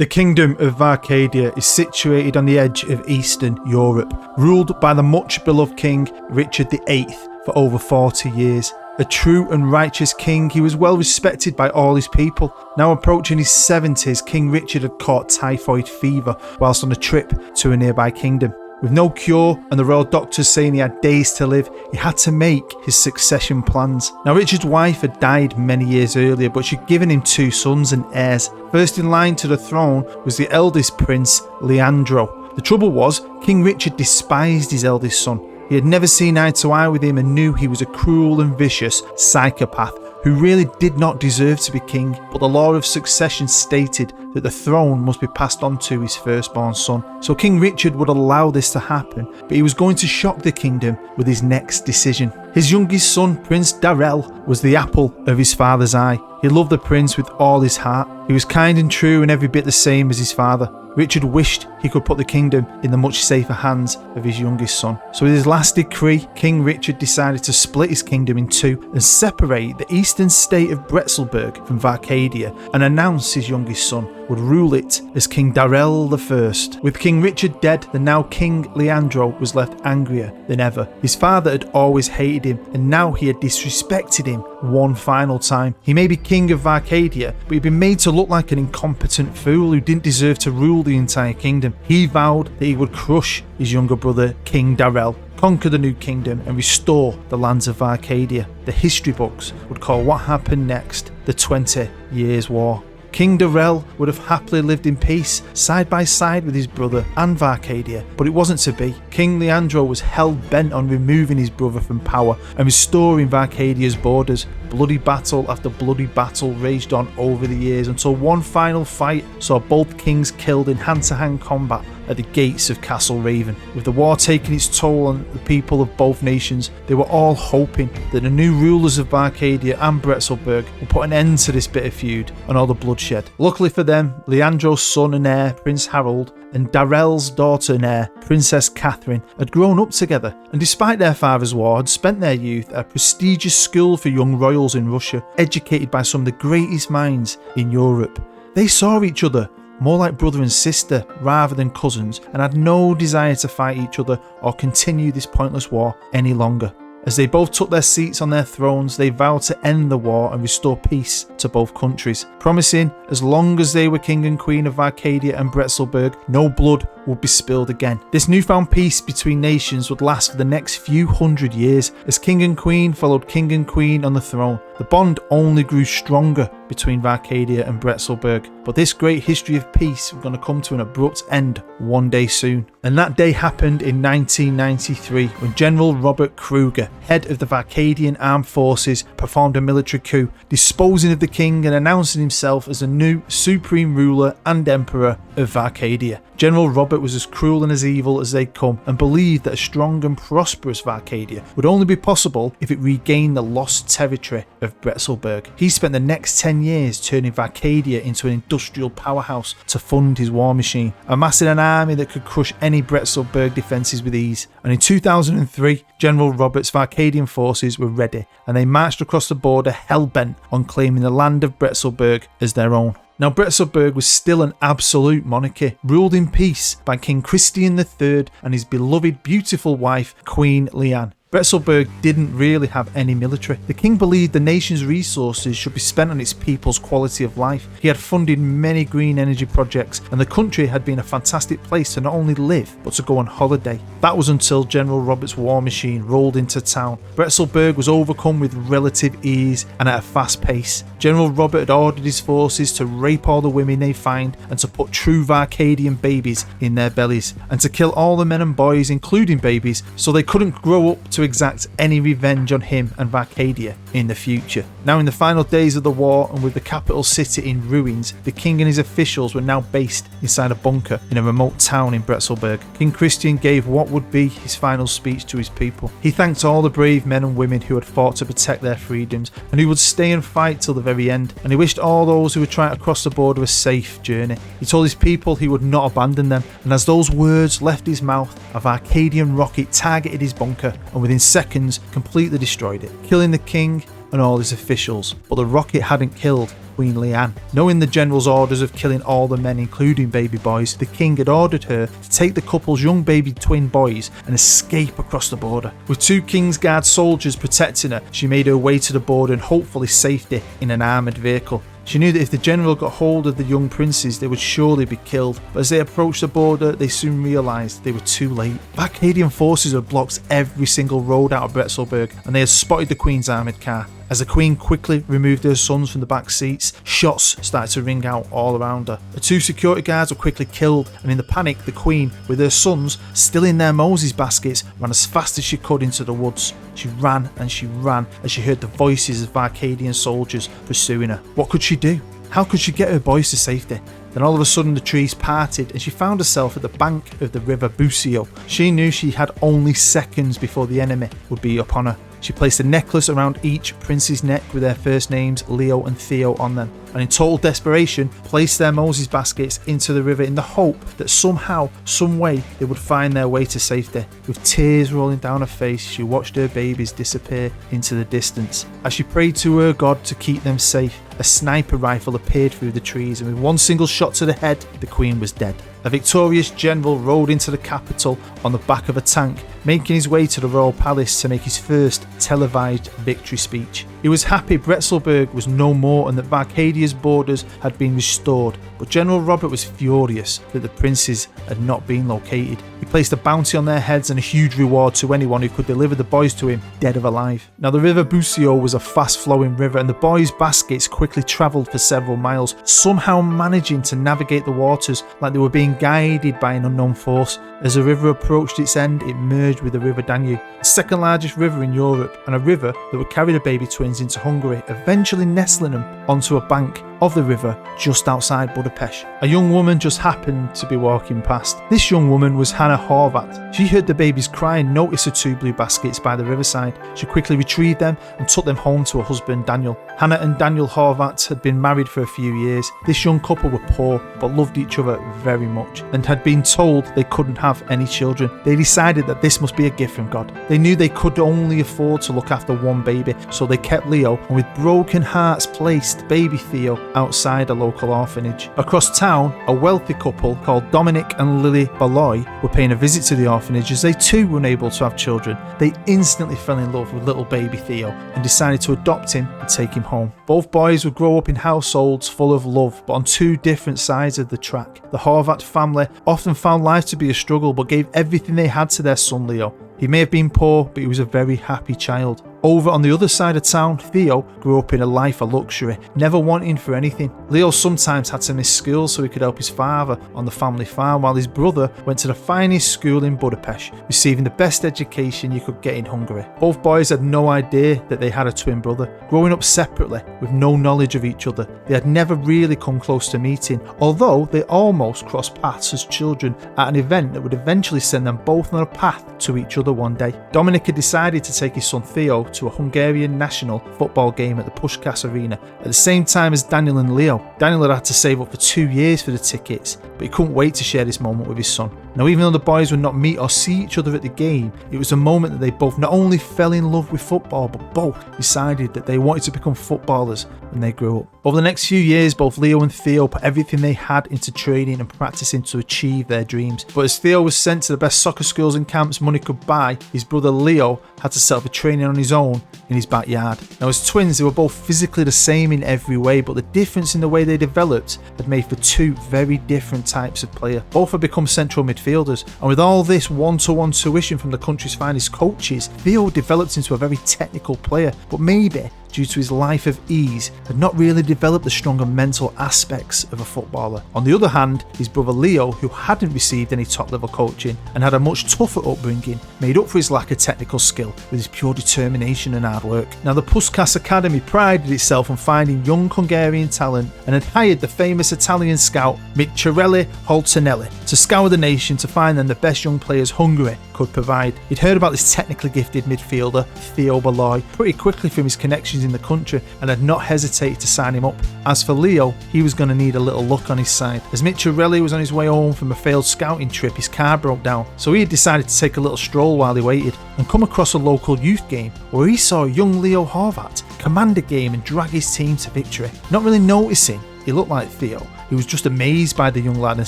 The Kingdom of Arcadia is situated on the edge of Eastern Europe, ruled by the much beloved King Richard VIII for over 40 years. A true and righteous king, he was well respected by all his people. Now approaching his 70s, King Richard had caught typhoid fever whilst on a trip to a nearby kingdom. With no cure and the royal doctors saying he had days to live, he had to make his succession plans. Now Richard's wife had died many years earlier, but she'd given him 2 sons and heirs. First in line to the throne was the eldest prince, Leandro. The trouble was, King Richard despised his eldest son. He had never seen eye to eye with him and knew he was a cruel and vicious psychopath who really did not deserve to be king, but the law of succession stated that the throne must be passed on to his firstborn son. So King Richard would allow this to happen, but he was going to shock the kingdom with his next decision. His youngest son, Prince Darrell, was the apple of his father's eye. He loved the prince with all his heart. He was kind and true and every bit the same as his father. Richard wished he could put the kingdom in the much safer hands of his youngest son. So with his last decree, King Richard decided to split his kingdom in 2 and separate the eastern state of Bretzelberg from Arcadia and announce his youngest son would rule it as King Darrell I. With King Richard dead, the now King Leandro was left angrier than ever. His father had always hated him and now he had disrespected him one final time. He may be king of Arcadia, but he'd been made to look like an incompetent fool who didn't deserve to rule the entire kingdom. He vowed that he would crush his younger brother, King Darrell, conquer the new kingdom and restore the lands of Arcadia. The history books would call what happened next the 20 Years' War. King Darrell would have happily lived in peace side by side with his brother and Arcadia, but it wasn't to be. King Leandro was hell-bent on removing his brother from power and restoring Arcadia's borders. Bloody battle after bloody battle raged on over the years until one final fight saw both kings killed in hand-to-hand combat at the gates of Castle Raven. With the war taking its toll on the people of both nations, they were all hoping that the new rulers of Arcadia and Bretzelberg would put an end to this bitter feud and all the bloodshed. Luckily for them, Leandro's son and heir, Prince Harold, and Darrell's daughter and heir, Princess Catherine, had grown up together and despite their father's war had spent their youth at a prestigious school for young royals in Russia, educated by some of the greatest minds in Europe. They saw each other more like brother and sister rather than cousins and had no desire to fight each other or continue this pointless war any longer. As they both took their seats on their thrones, they vowed to end the war and restore peace to both countries, promising as long as they were king and queen of Arcadia and Bretzelberg, no blood would be spilled again. This newfound peace between nations would last for the next few hundred years as king and queen followed king and queen on the throne. The bond only grew stronger between Arcadia and Bretzelberg, but this great history of peace was going to come to an abrupt end one day soon. And that day happened in 1993 when General Robert Kruger, head of the Arcadian Armed Forces, performed a military coup, disposing of the king and announcing himself as the new supreme ruler and emperor of Arcadia. General Robert was as cruel and as evil as they'd come and believed that a strong and prosperous Arcadia would only be possible if it regained the lost territory of Bretzelberg. He spent the next 10 years turning Arcadia into an industrial powerhouse to fund his war machine, amassing an army that could crush any Bretzelberg defences with ease. And in 2003, General Robert's Arcadian forces were ready and they marched across the border hell-bent on claiming the land of Bretzelberg as their own. Now Bretzelberg was still an absolute monarchy, ruled in peace by King Christian III and his beloved beautiful wife Queen Leanne. Bretzelberg didn't really have any military. The king believed the nation's resources should be spent on its people's quality of life. He had funded many green energy projects and the country had been a fantastic place to not only live but to go on holiday. That was until General Robert's war machine rolled into town. Bretzelberg was overcome with relative ease and at a fast pace. General Robert had ordered his forces to rape all the women they find and to put true Arcadian babies in their bellies and to kill all the men and boys including babies so they couldn't grow up to exact any revenge on him and Arcadia in the future. Now in the final days of the war and with the capital city in ruins, the king and his officials were now based inside a bunker in a remote town in Bretzelberg. King Christian gave what would be his final speech to his people. He thanked all the brave men and women who had fought to protect their freedoms and who would stay and fight till the very end, and he wished all those who were trying to cross the border a safe journey. He told his people he would not abandon them, and as those words left his mouth, a Arcadian rocket targeted his bunker and within seconds completely destroyed it, killing the king and all his officials, but the rocket hadn't killed Queen Leanne. Knowing the general's orders of killing all the men, including baby boys, the king had ordered her to take the couple's young baby twin boys and escape across the border. With 2 King's Guard soldiers protecting her, she made her way to the border and hopefully safety in an armoured vehicle. She knew that if the general got hold of the young princes, they would surely be killed, but as they approached the border, they soon realised they were too late. Acadian forces had blocked every single road out of Bretzelberg, and they had spotted the Queen's armoured car. As the Queen quickly removed her sons from the back seats, shots started to ring out all around her. The 2 security guards were quickly killed, and in the panic, the Queen, with her sons still in their Moses baskets, ran as fast as she could into the woods. She ran and she ran as she heard the voices of Arcadian soldiers pursuing her. What could she do? How could she get her boys to safety? Then all of a sudden the trees parted and she found herself at the bank of the river Busio. She knew she had only seconds before the enemy would be upon her. She placed a necklace around each prince's neck with their first names Leo and Theo on them, and in total desperation placed their Moses baskets into the river in the hope that somehow, some way they would find their way to safety. With tears rolling down her face, she watched her babies disappear into the distance. As she prayed to her God to keep them safe, a sniper rifle appeared through the trees, and with one single shot to the head, the Queen was dead. A victorious general rode into the capital on the back of a tank, making his way to the royal palace to make his first televised victory speech. He was happy Bretzelberg was no more and that Arcadia's borders had been restored, but General Robert was furious that the princes had not been located. He placed a bounty on their heads and a huge reward to anyone who could deliver the boys to him, dead or alive. Now the river Busio was a fast-flowing river, and the boys' baskets quickly travelled for several miles, somehow managing to navigate the waters like they were being guided by an unknown force. As the river approached its end, it merged with the River Danube, the second largest river in Europe, and a river that would carry the baby twins into Hungary, eventually nestling them onto a bank of the river just outside Budapest. A young woman just happened to be walking past. This young woman was Hannah Horvat. She heard the babies cry and noticed the 2 blue baskets by the riverside. She quickly retrieved them and took them home to her husband Daniel. Hannah and Daniel Horvat had been married for a few years. This young couple were poor but loved each other very much and had been told they couldn't have any children. They decided that this must be a gift from God. They knew they could only afford to look after one baby, so they kept Leo and with broken hearts placed baby Theo outside a local orphanage. Across town, a wealthy couple called Dominic and Lily Balloy were paying a visit to the orphanage. As they too were unable to have children, they instantly fell in love with little baby Theo and decided to adopt him and take him home. Both boys would grow up in households full of love, but on 2 different sides of the track. The Horvat family often found life to be a struggle, but gave everything they had to their son Leo. He may have been poor, but he was a very happy child. Over on the other side of town, Theo grew up in a life of luxury, never wanting for anything. Leo sometimes had to miss school so he could help his father on the family farm, while his brother went to the finest school in Budapest, receiving the best education you could get in Hungary. Both boys had no idea that they had a twin brother. Growing up separately, with no knowledge of each other, they had never really come close to meeting, although they almost crossed paths as children at an event that would eventually send them both on a path to each other one day. Dominic had decided to take his son Theo to a Hungarian national football game at the Puskás Arena at the same time as Daniel and Leo. Daniel had to save up for 2 years for the tickets, but he couldn't wait to share this moment with his son. Now, even though the boys would not meet or see each other at the game, it was a moment that they both not only fell in love with football, but both decided that they wanted to become footballers when they grew up. Over the next few years, both Leo and Theo put everything they had into training and practicing to achieve their dreams. But as Theo was sent to the best soccer schools and camps money could buy, his brother Leo had to set up a training on his own in his backyard. Now, as twins, they were both physically the same in every way, but the difference in the way they developed had made for 2 very different types of player. Both had become central midfielders, and with all this one-to-one tuition from the country's finest coaches, Theo developed into a very technical player, but maybe due to his life of ease, had not really developed the stronger mental aspects of a footballer. On the other hand, his brother Leo, who hadn't received any top-level coaching and had a much tougher upbringing, made up for his lack of technical skill with his pure determination and hard work. Now, the Puskás Academy prided itself on finding young Hungarian talent and had hired the famous Italian scout Micciarelli Holtonelli to scour the nation to find them the best young players Hungary could provide. He'd heard about this technically gifted midfielder, Theo Balloy, pretty quickly from his connections aspirations in the country and had not hesitated to sign him up. As for Leo, he was going to need a little luck on his side. As Micciarelli was on his way home from a failed scouting trip, his car broke down, so he had decided to take a little stroll while he waited and come across a local youth game where he saw young Leo Horvat command a game and drag his team to victory. Not really noticing he looked like Theo, he was just amazed by the young lad and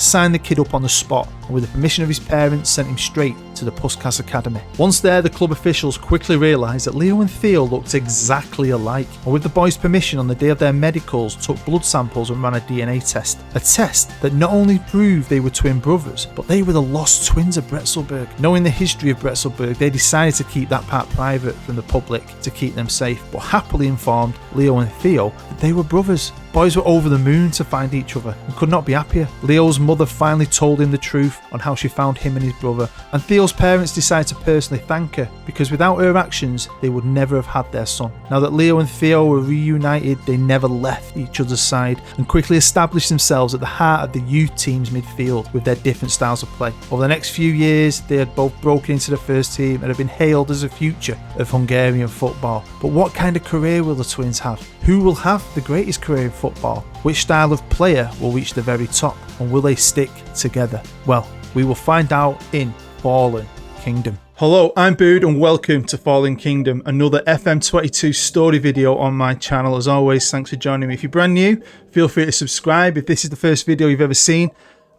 signed the kid up on the spot, and with the permission of his parents sent him straight to the Puskas Academy. Once there, the club officials quickly realised that Leo and Theo looked exactly alike, and with the boys' permission on the day of their medicals took blood samples and ran a DNA test. A test that not only proved they were twin brothers, but they were the lost twins of Bretzelberg. Knowing the history of Bretzelberg, they decided to keep that part private from the public to keep them safe, but happily informed Leo and Theo that they were brothers. Boys were over the moon to find each other and could not be happier. Leo's mother finally told him the truth on how she found him and his brother, and Theo's parents decided to personally thank her because without her actions they would never have had their son. Now that Leo and Theo were reunited, they never left each other's side and quickly established themselves at the heart of the youth team's midfield with their different styles of play. Over the next few years they had both broken into the first team and have been hailed as the future of Hungarian football. But what kind of career will the twins have? Who will have the greatest career in football? Which style of player will reach the very top? And will they stick together? Well, we will find out in Fallen Kingdom. Hello, I'm Bood and welcome to Fallen Kingdom, another FM22 story video on my channel. As always, thanks for joining me. If you're brand new, feel free to subscribe. If this is the first video you've ever seen,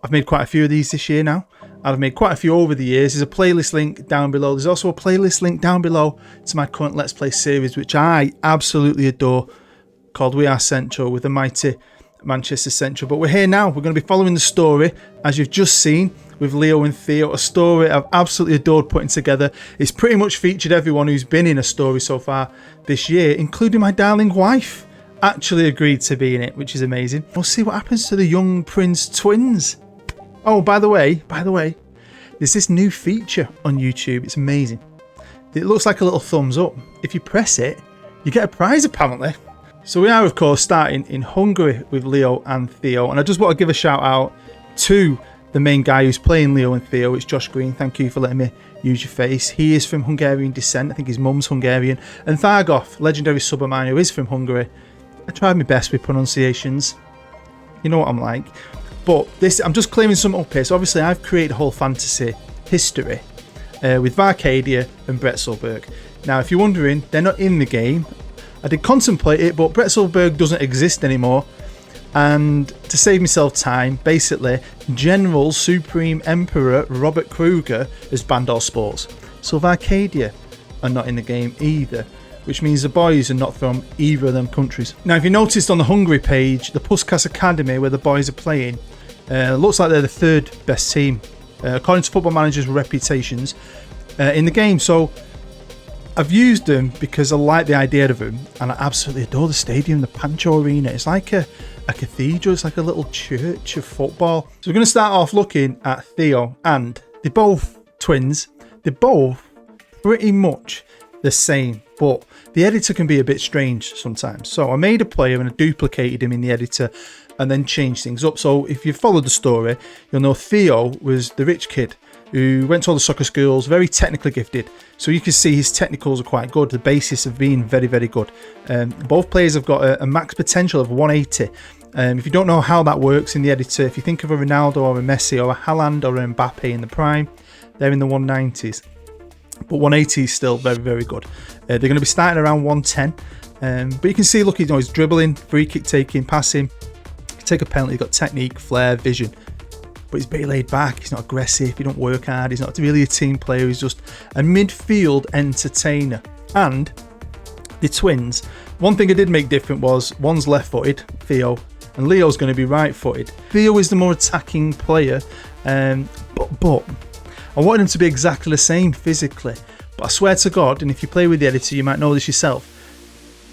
I've made quite a few of these this year now. I've made quite a few over the years. There's a playlist link down below. There's also a playlist link down below to my current Let's Play series, which I absolutely adore, called We Are Central with the mighty Manchester Central. But we're here now. We're going to be following the story, as you've just seen, with Leo and Theo. A story I've absolutely adored putting together. It's pretty much featured everyone who's been in a story so far this year, including my darling wife. Actually agreed to be in it, which is amazing. We'll see what happens to the young Prince twins. Oh, by the way, there's this new feature on YouTube. It's amazing. It looks like a little thumbs up. If you press it, you get a prize apparently. So we are, of course, starting in Hungary with Leo and Theo. And I just want to give a shout out to the main guy who's playing Leo and Theo. It's Josh Green. Thank you for letting me use your face. He is from Hungarian descent. I think his mum's Hungarian. And Thargoff, legendary sub of mine who is from Hungary. I tried my best with pronunciations. You know what I'm like. But this, I'm just clearing something up here. So obviously I've created a whole fantasy history with Varcadia and Bretzelberg. Now, if you're wondering, they're not in the game. I did contemplate it, but Bretzelberg doesn't exist anymore. And to save myself time, basically, General Supreme Emperor Robert Kruger has banned all sports. So Varcadia are not in the game either, which means the boys are not from either of them countries. Now, if you noticed on the Hungary page, the Puskas Academy, where the boys are playing, looks like they're the third best team, according to Football Manager's reputations, in the game. So I've used them because I like the idea of them, and I absolutely adore the stadium, the Pancho Arena. It's like a cathedral, it's like a little church of football. So we're going to start off looking at Theo, and they're both twins. They're both pretty much the same, but the editor can be a bit strange sometimes. So I made a player and I duplicated him in the editor and then changed things up. So if you followed the story, you'll know Theo was the rich kid who went to all the soccer schools, very technically gifted. So you can see his technicals are quite good, the basis of being very, very good. Both players have got a max potential of 180. If you don't know how that works in the editor, if you think of a Ronaldo or a Messi or a Haaland or a Mbappe in the prime, they're in the 190s. But 180 is still very, very good. They're going to be starting around 110. But you can see, look, he's dribbling, free kick taking, passing. Take a penalty, he's got technique, flair, vision. But he's very laid back, he's not aggressive, he don't work hard, he's not really a team player, he's just a midfield entertainer. And the twins, one thing I did make different was one's left-footed, Theo, and Leo's going to be right-footed. Theo is the more attacking player, but I wanted him to be exactly the same physically. But I swear to God, and if you play with the editor, you might know this yourself,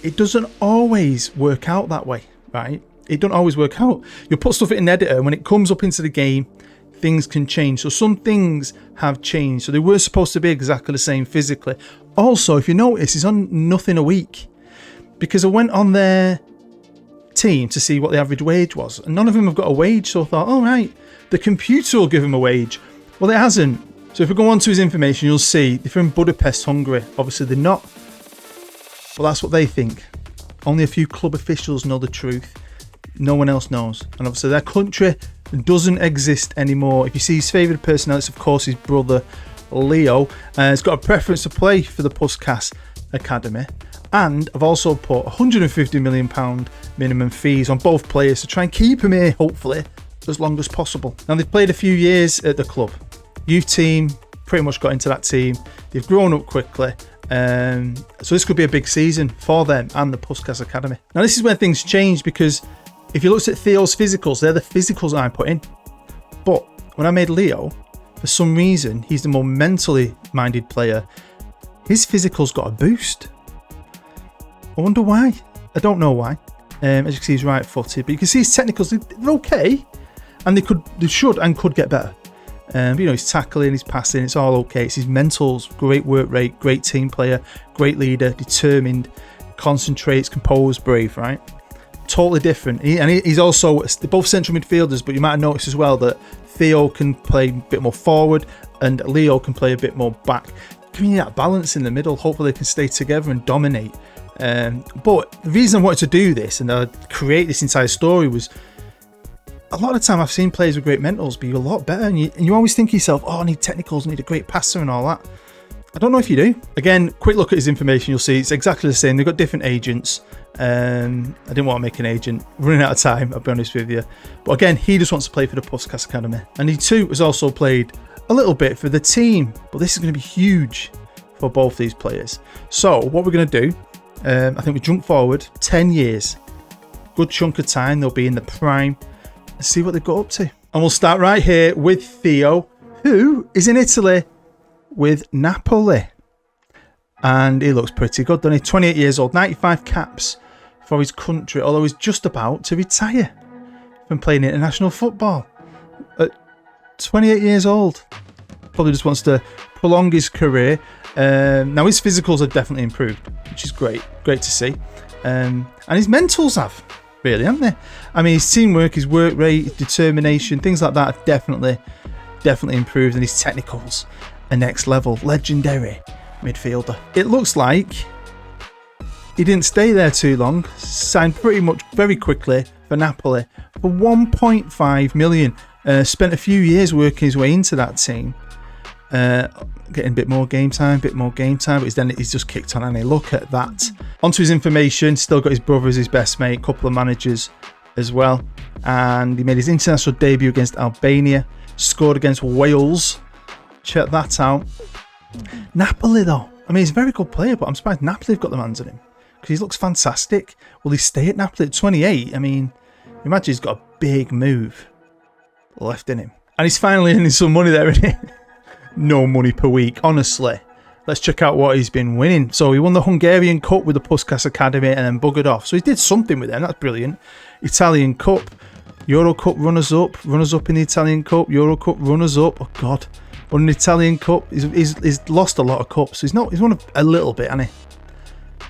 it doesn't always work out that way, right? It don't always work out. You'll put stuff in an editor, and when it comes up into the game, things can change. So some things have changed. So they were supposed to be exactly the same physically. Also, if you notice, he's on nothing a week. Because I went on their team to see what the average wage was, and none of them have got a wage. So I thought, all right, the computer will give him a wage. Well, it hasn't. So if we go on to his information, you'll see they're from Budapest, Hungary. Obviously, they're not. Well, that's what they think. Only a few club officials know the truth. No one else knows. And obviously their country doesn't exist anymore. If you see his favoured personnel, it's of course his brother Leo. He's got a preference to play for the Puskas Academy. And I've also put £150 million minimum fees on both players to try and keep him here, hopefully, as long as possible. Now, they've played a few years at the club. Youth team, pretty much got into that team. They've grown up quickly. So this could be a big season for them and the Puskas Academy. Now, this is where things change, because if you looked at Theo's physicals, they're the physicals I put in. But when I made Leo, for some reason, he's the more mentally minded player. His physicals got a boost. I wonder why. I don't know why. As you can see, he's right-footed, but you can see his technicals, they're okay, and they should and could get better. But, you know, his tackling, his passing, it's all okay. It's his mentals, great work rate, great team player, great leader, determined, concentrates, composed, brave, right? Totally different. He's also, they're both central midfielders, but you might have noticed as well that Theo can play a bit more forward and Leo can play a bit more back. Giving you that balance in the middle, hopefully they can stay together and dominate. But the reason I wanted to do this and create this entire story was, a lot of the time I've seen players with great mentals be a lot better, and you always think to yourself, oh, I need technicals, I need a great passer and all that. I don't know if you do. Again, quick look at his information, you'll see it's exactly the same. They've got different agents. I didn't want to make an agent, running out of time, I'll be honest with you. But again, he just wants to play for the Puskas Academy. And he too has also played a little bit for the team, but this is going to be huge for both these players. So what we're going to do, I think we jump forward 10 years. Good chunk of time, they'll be in the prime. Let's see what they've got up to. And we'll start right here with Theo, who is in Italy with Napoli. And he looks pretty good, doesn't he? 28 years old, 95 caps for his country, although he's just about to retire from playing international football. At 28 years old. Probably just wants to prolong his career. Now his physicals have definitely improved, which is great to see, and his mentals have really, haven't they? I mean, his teamwork, his work rate, his determination, things like that have definitely improved, and his technicals are next level. Legendary midfielder. It looks like he didn't stay there too long, signed pretty much very quickly for Napoli for 1.5 million. Spent a few years working his way into that team. Getting a bit more game time, but he's just kicked on, and look at that. Onto his information, still got his brother as his best mate, couple of managers as well, and he made his international debut against Albania, scored against Wales. Check that out. Napoli though, I mean, he's a very good player, but I'm surprised Napoli have got the hands on him, because he looks fantastic. Will he stay at Napoli at 28? I mean, imagine he's got a big move left in him, and he's finally earning some money there, isn't he? No money per week, honestly. Let's check out what he's been winning. So he won the Hungarian Cup with the Puskas Academy and then buggered off. So he did something with them, that's brilliant. Italian Cup, Euro Cup runners-up in the Italian Cup, Euro Cup runners-up. Oh God, won an Italian Cup. He's lost a lot of cups. He's won a little bit, hasn't he?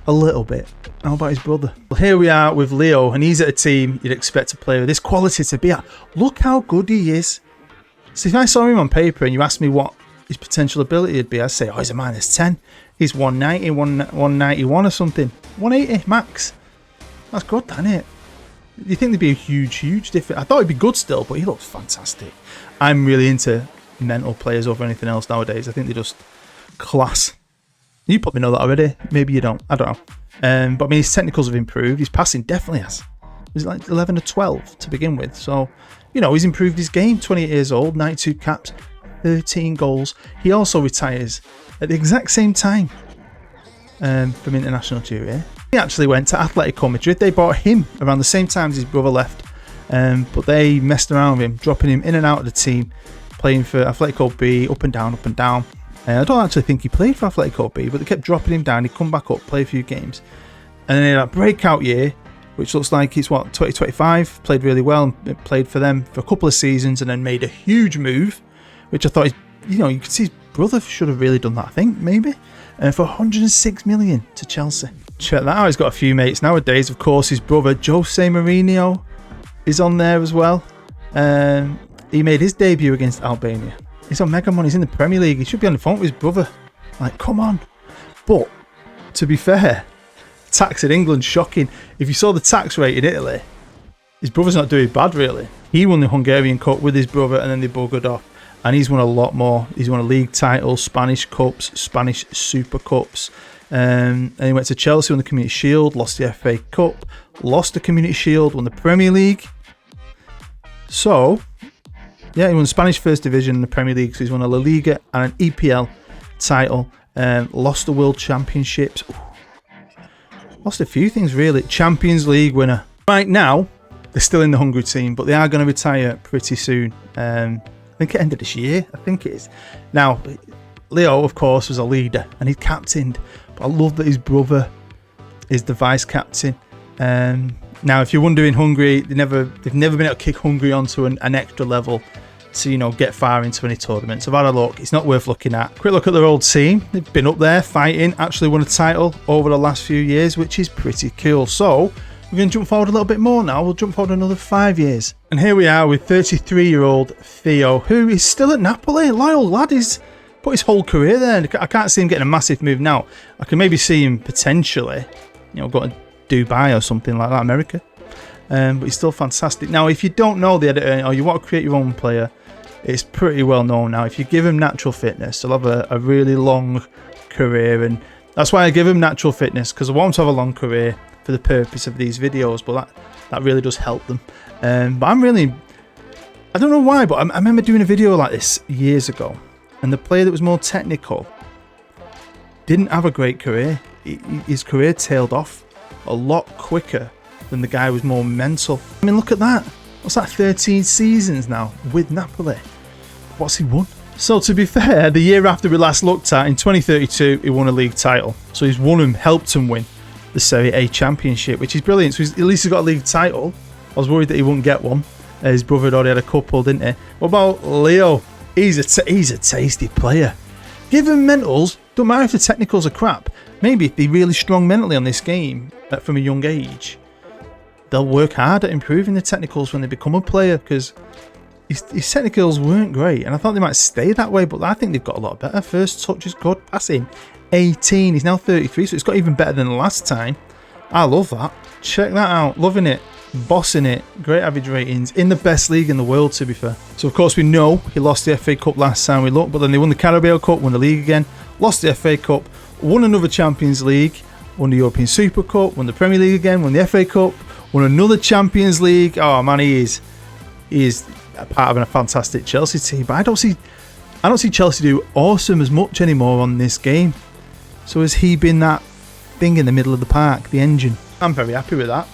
A little bit. How about his brother? Well, here we are with Leo, and he's at a team you'd expect a player with this quality to be at. Look how good he is. So if I saw him on paper and you asked me what his potential ability would be, I'd say, oh, he's a -10. He's 190, 191 or something. 180 max. That's good, isn't it? You think there'd be a huge difference? I thought he'd be good still, but he looks fantastic. I'm really into mental players over anything else nowadays. I think they're just class. You probably know that already. Maybe you don't. I don't know. But I mean, his technicals have improved. His passing definitely has. Was it like 11 or 12 to begin with? So, you know, he's improved his game. 28 years old, 92 caps, 13 goals. He also retires at the exact same time from international duty. He actually went to Atletico Madrid. They bought him around the same time as his brother left, but they messed around with him, dropping him in and out of the team, playing for Atletico B, up and down. I don't actually think he played for Atletico B, but they kept dropping him down. He'd come back up, play a few games, and then he had that breakout year, which looks like it's 2025. Played really well and played for them for a couple of seasons, and then made a huge move, which I thought, you could see his brother should have really done that, I think, maybe, for 106 million to Chelsea. Check that out. He's got a few mates nowadays. Of course, his brother Jose Mourinho is on there as well. He made his debut against Albania. He's on mega money. He's in the Premier League. He should be on the phone with his brother. Like, come on. But to be fair, tax in England, shocking. If you saw the tax rate in Italy, his brother's not doing bad, really. He won the Hungarian Cup with his brother, and then they buggered off. And he's won a lot more. He's won a league title, Spanish Cups, Spanish Super Cups. And he went to Chelsea, won the Community Shield, lost the FA Cup, lost the Community Shield, won the Premier League. So, yeah, he won Spanish First Division in the Premier League. So he's won a La Liga and an EPL title. Lost the World Championships. Ooh. Lost a few things, really. Champions League winner. Right now, they're still in the Hungary team, but they are going to retire pretty soon. I think it ended this year. I think it is. Now, Leo, of course, was a leader and he captained. But I love that his brother is the vice captain. Now, if you're wondering, Hungary, they've never been able to kick Hungary onto an extra level to, you know, get far into any tournaments. I've had a look. It's not worth looking at. Quick look at their old team. They've been up there fighting. Actually won a title over the last few years, which is pretty cool. So we're going to jump forward a little bit more now. We'll jump forward another 5 years. And here we are with 33-year-old Theo, who is still at Napoli. Loyal lad. He's put his whole career there. I can't see him getting a massive move now. I can maybe see him potentially, you know, going to Dubai or something like that, America. But he's still fantastic. Now, if you don't know the editor or you want to create your own player, it's pretty well known now. If you give him natural fitness, they'll have a really long career. And that's why I give him natural fitness, because I want him to have a long career for the purpose of these videos. But that really does help them. But I don't know why, but I remember doing a video like this years ago. And the player that was more technical didn't have a great career. His career tailed off a lot quicker than the guy who was more mental. I mean, look at that. What's that, 13 seasons now with Napoli? What's he won? So to be fair, the year after we last looked at, in 2032, he won a league title. So he's helped him win the Serie A championship, which is brilliant. So at least he's got a league title. I was worried that he wouldn't get one. His brother had already had a couple, didn't he? What about Leo? He's a tasty player. Give him mentals. Don't matter if the technicals are crap. Maybe if they're really strong mentally on this game from a young age, they'll work hard at improving the technicals when they become a player, because his technicals weren't great, and I thought they might stay that way, but I think they've got a lot better. First touch is good, passing 18, he's now 33, so it's got even better than the last time. I love that. Check that out, loving it, bossing it, great average ratings, in the best league in the world, to be fair. So of course we know he lost the FA Cup last time we looked, but then they won the Carabao Cup, won the league again, lost the FA Cup, won another Champions League, won the European Super Cup, won the Premier League again, won the FA Cup, won another Champions League. Oh man, he is a part of a fantastic Chelsea team. But I don't see Chelsea do awesome as much anymore on this game. So has he been that thing in the middle of the park, the engine? I'm very happy with that.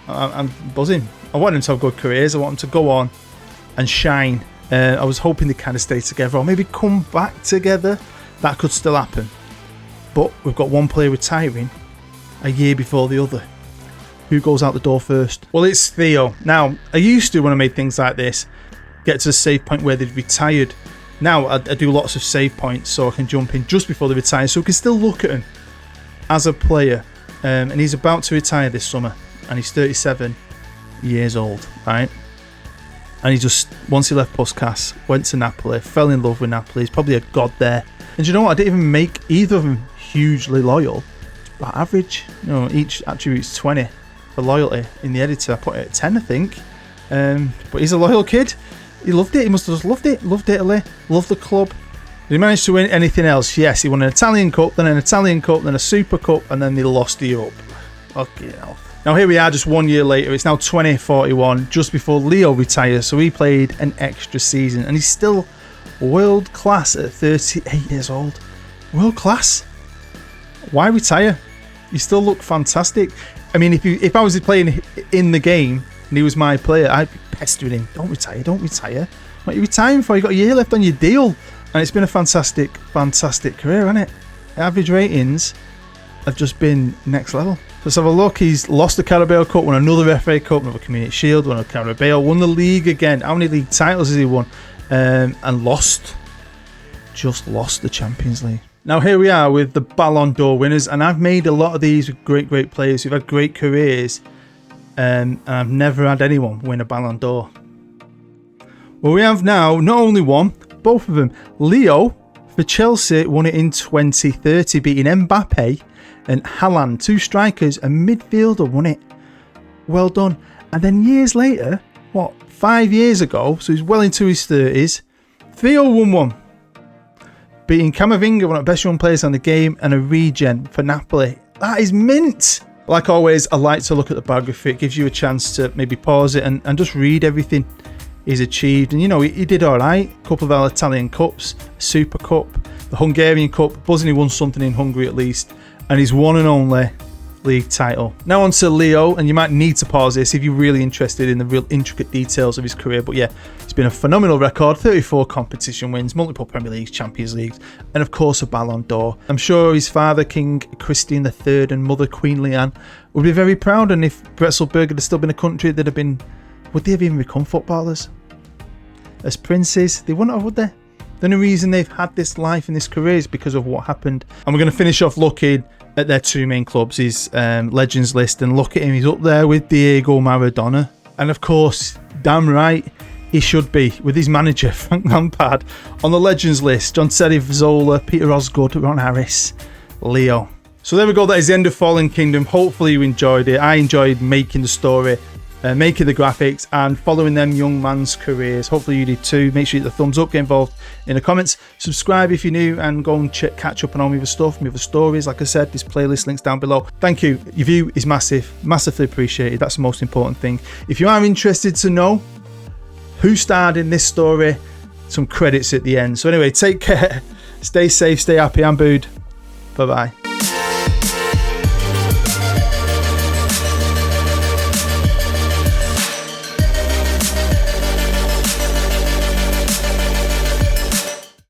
I'm buzzing. I want him to have good careers. I want him to go on and shine. I was hoping they kind of stay together or maybe come back together. That could still happen. But we've got one player retiring a year before the other. Who goes out the door first? Well, it's Theo. Now, I used to, when I made things like this, get to the save point where they'd retired. Now, I do lots of save points so I can jump in just before they retire, so we can still look at him as a player. And he's about to retire this summer, and he's 37 years old, right? And he just, once he left Puskas, went to Napoli, fell in love with Napoli. He's probably a god there. And you know what? I didn't even make either of them hugely loyal. But average, you know, each attribute's 20. For loyalty in the editor, I put it at 10, I think. But he's a loyal kid. He loved it. He must have just loved it. Loved Italy. Loved the club. Did he manage to win anything else? Yes, he won an Italian Cup, then an Italian Cup, then a Super Cup, and then they lost the Europe. Okay, now here we are, just 1 year later. It's now 2041, just before Leo retires. So he played an extra season, and he's still world class at 38 years old. World class. Why retire? You still look fantastic. I mean, if I was playing in the game and he was my player, I'd be pestering him. Don't retire, don't retire. What are you retiring for? You've got a year left on your deal. And it's been a fantastic career, hasn't it? Average ratings have just been next level. Let's have a look. He's lost the Carabao Cup, won another FA Cup, another Community Shield, won a Carabao, won the league again. How many league titles has he won? And just lost the Champions League. Now here we are with the Ballon d'Or winners, and I've made a lot of these with great players who've had great careers, and I've never had anyone win a Ballon d'Or. Well, we have now not only one, both of them. Leo for Chelsea won it in 2030, beating Mbappe and Haaland, 2 strikers, a midfielder won it. Well done. And then years later, 5 years ago, so he's well into his 30s, 3-0 won one. Beating Camavinga, one of the best young players on the game, and a regen for Napoli. That is mint. Like always, I like to look at the biography. It gives you a chance to maybe pause it and just read everything he's achieved. And, you know, he did all right. A couple of Italian Cups, Super Cup, the Hungarian Cup, buzzing he won something in Hungary at least. And his one and only league title. Now on to Leo, and you might need to pause this if you're really interested in the real intricate details of his career. But yeah, it's been a phenomenal record, 34 competition wins, multiple Premier Leagues, Champions Leagues, and of course a Ballon d'Or. I'm sure his father, King Christian III, and mother, Queen Leanne, would be very proud. And if Bretzelberg had still been a country, would they have even become footballers? As princes, they wouldn't have, would they? The only reason they've had this life and this career is because of what happened. And we're going to finish off looking at their 2 main clubs, his Legends list, and look at him, he's up there with Diego Maradona. And of course, damn right, he should be, with his manager, Frank Lampard, on the Legends list. John Terry, Zola, Peter Osgood, Ron Harris, Leo. So there we go, that is the end of Fallen Kingdom. Hopefully you enjoyed it. I enjoyed making the story, making the graphics, and following them young man's careers. Hopefully you did too. Make sure you hit the thumbs up, get involved in the comments, subscribe if you're new, and go and catch up on all my other stuff, my other stories. Like I said, this playlist links down below. Thank you. Your view is massive, massively appreciated. That's the most important thing. If you are interested to know who starred in this story, some credits at the end. So anyway, take care, stay safe, stay happy. I'm Bood. Bye bye.